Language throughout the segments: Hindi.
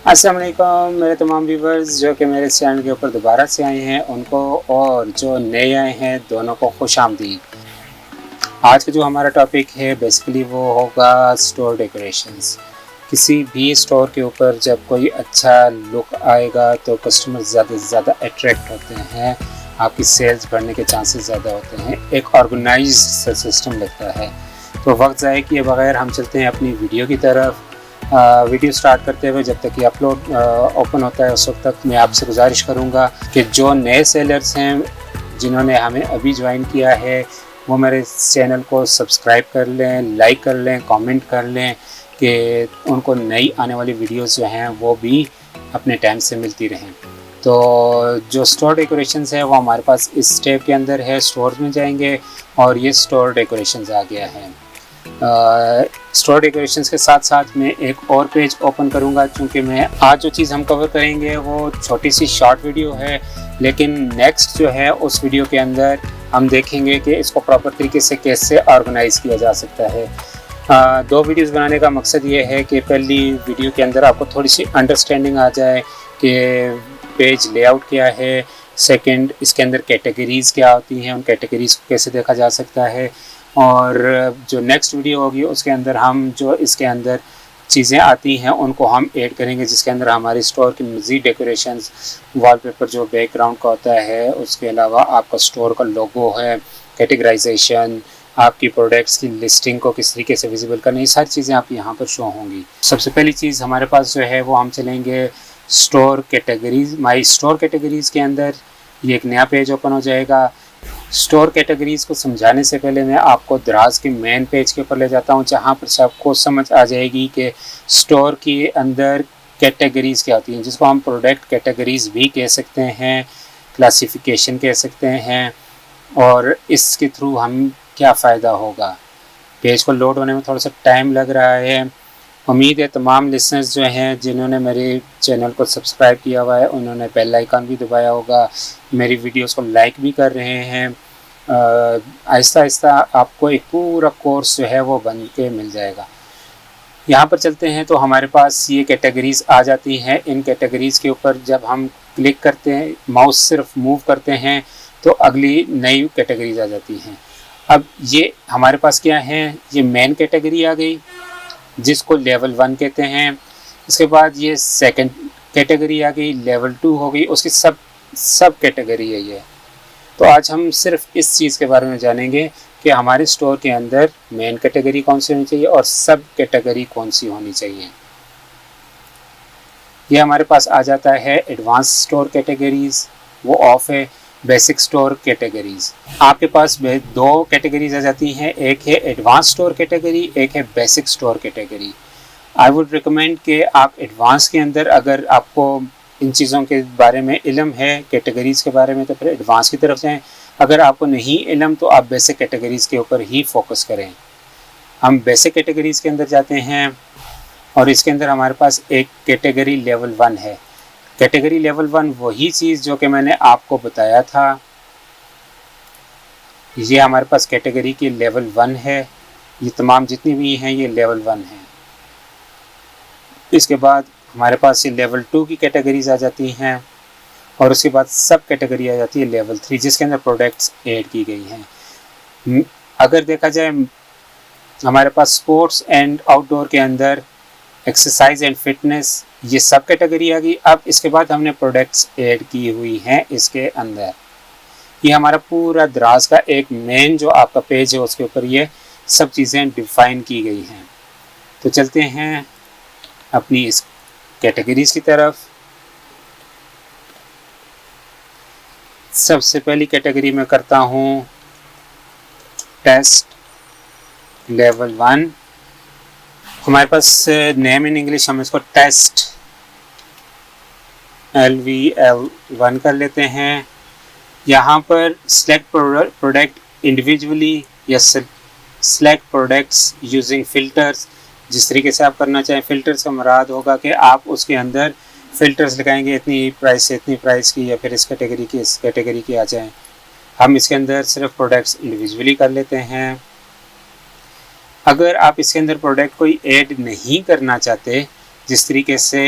अस्सलाम वालेकुम मेरे तमाम व्यूवर्स जो कि मेरे चैनल के ऊपर दोबारा से आए हैं उनको और जो नए आए हैं दोनों को खुश आमदीद। आज का जो हमारा टॉपिक है बेसिकली वो होगा स्टोर डेकोरेशंस। किसी भी स्टोर के ऊपर जब कोई अच्छा लुक आएगा तो कस्टमर ज़्यादा से ज़्यादा अट्रैक्ट होते हैं, आपकी सेल्स बढ़ने के चांसेस ज़्यादा होते हैं, एक ऑर्गेनाइज्ड सिस्टम लगता है। तो वक्त ज़ाया किए बगैर हम चलते हैं अपनी वीडियो की तरफ। वीडियो स्टार्ट करते हुए जब तक ये अपलोड ओपन होता है उस वक्त तक मैं आपसे गुजारिश करूँगा कि जो नए सेलर्स हैं जिन्होंने हमें अभी ज्वाइन किया है वो मेरे चैनल को सब्सक्राइब कर लें, लाइक कर लें, कमेंट कर लें कि उनको नई आने वाली वीडियोस जो हैं वो भी अपने टाइम से मिलती रहें। तो जो स्टोर डेकोरेशंस है वो हमारे पास इस स्टेप के अंदर है। स्टोर में जाएंगे और ये स्टोर डेकोरेशंस आ गया है। स्टोर डेकोरेशंस के साथ साथ मैं एक और पेज ओपन करूंगा क्योंकि मैं आज जो चीज़ हम कवर करेंगे वो छोटी सी शॉर्ट वीडियो है, लेकिन नेक्स्ट जो है उस वीडियो के अंदर हम देखेंगे कि इसको प्रॉपर तरीके से कैसे ऑर्गेनाइज़ किया जा सकता है। दो वीडियोस बनाने का मकसद ये है कि पहली वीडियो के अंदर आपको थोड़ी सी अंडरस्टैंडिंग आ जाए कि पेज लेआउट क्या है, सेकंड इसके अंदर कैटेगरीज़ क्या होती हैं, उन कैटेगरीज़ को कैसे देखा जा सकता है, और जो नेक्स्ट वीडियो होगी उसके अंदर हम जो इसके अंदर चीज़ें आती हैं उनको हम ऐड करेंगे, जिसके अंदर हमारी स्टोर की मज़ीद डेकोरेशंस, वॉलपेपर जो बैकग्राउंड का होता है, उसके अलावा आपका स्टोर का लोगो है, कैटेगराइजेशन, आपकी प्रोडक्ट्स की लिस्टिंग को किस तरीके से विजिबल करना, ये सारी चीज़ें आप यहाँ पर शो होंगी। सबसे पहली चीज़ हमारे पास जो है वो हम चलेंगे स्टोर कैटेगरीज। माई स्टोर कैटेगरीज़ के अंदर ये एक नया पेज ओपन हो जाएगा। स्टोर कैटेगरीज़ को समझाने से पहले मैं आपको दराज के मेन पेज के ऊपर ले जाता हूँ, जहाँ पर सबको समझ आ जाएगी कि स्टोर के अंदर कैटेगरीज़ क्या होती हैं, जिसको हम प्रोडक्ट कैटेगरीज़ भी कह सकते हैं, क्लासिफिकेशन कह सकते हैं, और इसके थ्रू हम क्या फ़ायदा होगा। पेज को लोड होने में थोड़ा सा टाइम लग रहा है। उम्मीद है तमाम लिसनर्स जो हैं जिन्होंने मेरे चैनल को सब्सक्राइब किया हुआ है उन्होंने बेल आइकन भी दबाया होगा, मेरी वीडियोस को लाइक भी कर रहे हैं। आहिस्ता आहिस्ता आपको एक पूरा कोर्स जो है वो बन के मिल जाएगा। यहाँ पर चलते हैं तो हमारे पास ये कैटेगरीज़ आ जाती हैं। इन कैटेगरीज़ के ऊपर जब हम क्लिक करते हैं, माउस सिर्फ मूव करते हैं तो अगली नई कैटेगरीज आ जाती हैं। अब ये हमारे पास क्या है, ये मेन कैटेगरी आ गई जिसको लेवल 1 कहते हैं। इसके बाद ये सेकंड कैटेगरी आ गई, लेवल 2 हो गई, उसकी सब कैटेगरी है ये। तो आज हम सिर्फ इस चीज़ के बारे में जानेंगे कि हमारे स्टोर के अंदर मेन कैटेगरी कौन सी होनी चाहिए और सब कैटेगरी कौन सी होनी चाहिए। ये हमारे पास आ जाता है एडवांस स्टोर कैटेगरीज, वो ऑफ है। बेसिक स्टोर कैटेगरीज, आपके पास दो कैटेगरीज आ जाती हैं, एक है एडवांस स्टोर कैटेगरी, एक है basic store category. I would recommend कि आप एडवांस के अंदर अगर आपको इन चीज़ों के बारे में इल्म है, कैटेगरीज के बारे में, तो फिर एडवांस की तरफ जाएं। अगर आपको नहीं इल्म तो आप बेसिक कैटेगरीज के ऊपर ही फोकस करें। हम बेसिक कैटेगरीज के अंदर जाते हैं और इसके अंदर हमारे पास एक कैटेगरी लेवल 1 है। कैटेगरी लेवल 1 वही चीज़ जो कि मैंने आपको बताया था, ये हमारे पास कैटेगरी की लेवल 1 है। ये तमाम जितनी भी हैं ये लेवल 1 है। इसके बाद हमारे पास ये लेवल 2 की कैटेगरीज आ जाती हैं और उसके बाद सब कैटेगरी आ जाती है लेवल 3, जिसके अंदर प्रोडक्ट्स ऐड की गई हैं। अगर देखा जाए हमारे पास स्पोर्ट्स एंड आउटडोर के अंदर एक्सरसाइज एंड फिटनेस, ये सब कैटेगरी आ गई। अब इसके बाद हमने प्रोडक्ट्स ऐड की हुई हैं इसके अंदर। ये हमारा पूरा दराज का एक मेन जो आपका पेज है उसके ऊपर ये सब चीज़ें डिफाइन की गई हैं। तो चलते हैं अपनी इस कैटेगरीज की तरफ। सबसे पहली कैटेगरी में करता हूँ टेस्ट लेवल 1। हमारे पास नेम इन इंग्लिश हम इसको टेस्ट LVL1 कर लेते हैं। यहाँ पर सिलेक्ट प्रोडक्ट इंडिविजुअली या सिलेक्ट प्रोडक्ट्स यूजिंग फ़िल्टर्स, जिस तरीके से आप करना चाहें। फ़िल्टर्स का मुराद होगा कि आप उसके अंदर फ़िल्टर्स लगाएंगे, इतनी प्राइस से इतनी प्राइस की, या फिर इस कैटेगरी की आ जाएँ। हम इसके अंदर सिर्फ प्रोडक्ट्स इंडिविजुअली कर लेते हैं। अगर आप इसके अंदर प्रोडक्ट कोई ऐड नहीं करना चाहते, जिस तरीके से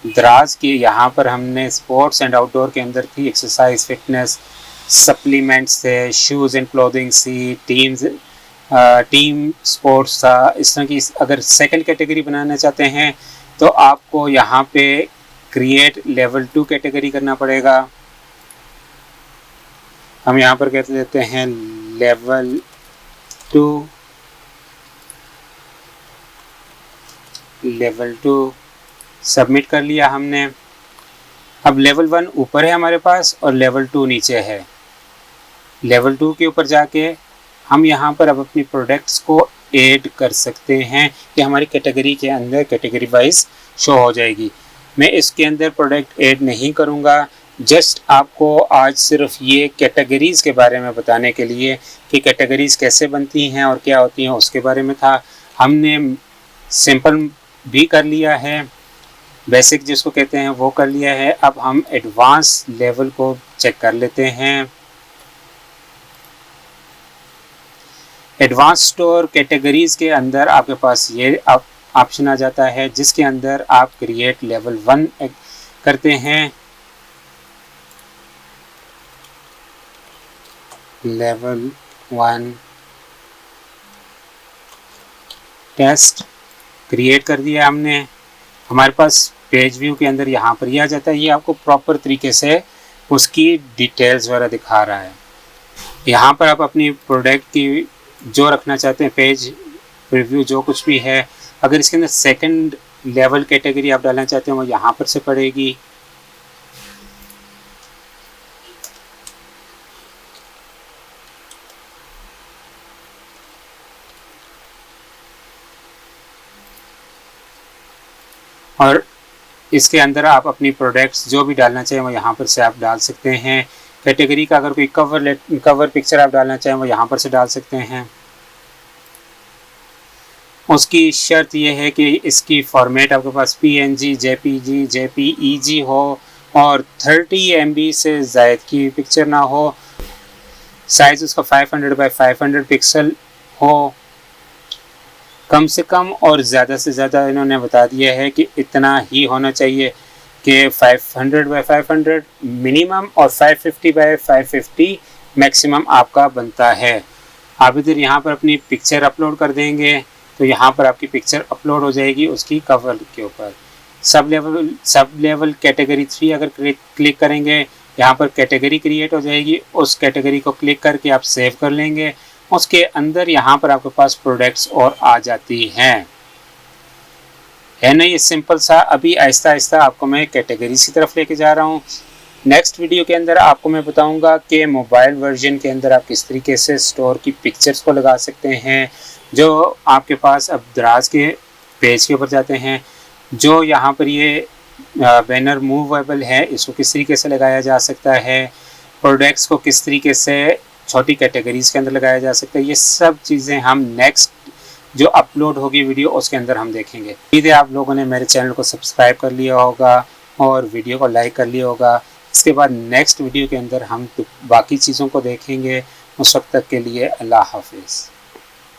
दराज की यहाँ पर हमने स्पोर्ट्स एंड आउटडोर के अंदर थी, एक्सरसाइज, फिटनेस, सप्लीमेंट्स थे, शूज़ एंड क्लोथिंग थी, टीम स्पोर्ट्स था। इस तरह की अगर सेकंड कैटेगरी बनाना चाहते हैं तो आपको यहाँ पे क्रिएट लेवल 2 कैटेगरी करना पड़ेगा। हम यहाँ पर कहते देते हैं लेवल 2 सबमिट कर लिया हमने। अब लेवल 1 ऊपर है हमारे पास और लेवल 2 नीचे है। लेवल 2 के ऊपर जाके हम यहाँ पर अब अपनी प्रोडक्ट्स को ऐड कर सकते हैं कि हमारी कैटेगरी के अंदर कैटेगरी वाइज शो हो जाएगी। मैं इसके अंदर प्रोडक्ट ऐड नहीं करूँगा, जस्ट आपको आज सिर्फ ये कैटेगरीज़ के बारे में बताने के लिए कि कैटेगरीज़ कैसे बनती हैं और क्या होती हैं उसके बारे में था। हमने सिंपल भी कर लिया है, बेसिक जिसको कहते हैं वो कर लिया है। अब हम एडवांस लेवल को चेक कर लेते हैं। एडवांस स्टोर कैटेगरीज़ के अंदर आपके पास ये ऑप्शन आ जाता है जिसके अंदर आप क्रिएट लेवल 1 करते हैं। लेवल 1 टेस्ट क्रिएट कर दिया हमने। हमारे पास पेज व्यू के अंदर यहाँ पर ही आ जाता है। ये आपको प्रॉपर तरीके से उसकी डिटेल्स वगैरह दिखा रहा है। यहाँ पर आप अपनी प्रोडक्ट की जो रखना चाहते हैं पेज रिव्यू जो कुछ भी है, अगर इसके अंदर सेकंड लेवल कैटेगरी आप डालना चाहते हैं वो यहाँ पर से पड़ेगी। और इसके अंदर आप अपनी प्रोडक्ट्स जो भी डालना चाहें वो यहाँ पर से आप डाल सकते हैं। कैटेगरी का अगर कोई कवर पिक्चर आप डालना चाहें वो यहाँ पर से डाल सकते हैं। उसकी शर्त यह है कि इसकी फॉर्मेट आपके पास PNG, JPG, JPEG हो और 30 MB से ज़ायद की पिक्चर ना हो। साइज़ उसका 500 बाय 500 पिक्सल हो कम से कम, और ज़्यादा से ज़्यादा इन्होंने बता दिया है कि इतना ही होना चाहिए कि 500 बाय 500 मिनिमम और 550 बाय 550 मैक्सिमम आपका बनता है। आप इधर यहाँ पर अपनी पिक्चर अपलोड कर देंगे तो यहाँ पर आपकी पिक्चर अपलोड हो जाएगी उसकी कवर के ऊपर। सब लेवल कैटेगरी 3 अगर क्लिक करेंगे यहाँ पर कैटेगरी क्रिएट हो जाएगी। उस कैटेगरी को क्लिक करके आप सेव कर लेंगे। उसके अंदर यहाँ पर आपके पास प्रोडक्ट्स और आ जाती हैं। है ना ये सिंपल सा। अभी आहिस्ता आहिस्ता आपको मैं कैटेगरीज की तरफ लेके जा रहा हूँ। नेक्स्ट वीडियो के अंदर आपको मैं बताऊंगा कि मोबाइल वर्जन के अंदर आप किस तरीके से स्टोर की पिक्चर्स को लगा सकते हैं जो आपके पास अब दराज के पेज के ऊपर जाते हैं। जो यहाँ पर ये बैनर मूवेबल है इसको किस तरीके से लगाया जा सकता है, प्रोडक्ट्स को किस तरीके से छोटी कैटेगरीज के अंदर लगाया जा सकता है, ये सब चीज़ें हम नेक्स्ट जो अपलोड होगी वीडियो उसके अंदर हम देखेंगे। उम्मीद है आप लोगों ने मेरे चैनल को सब्सक्राइब कर लिया होगा और वीडियो को लाइक कर लिया होगा। इसके बाद नेक्स्ट वीडियो के अंदर हम बाकी चीज़ों को देखेंगे। उस वक्त तक के लिए अल्लाह हाफिज़।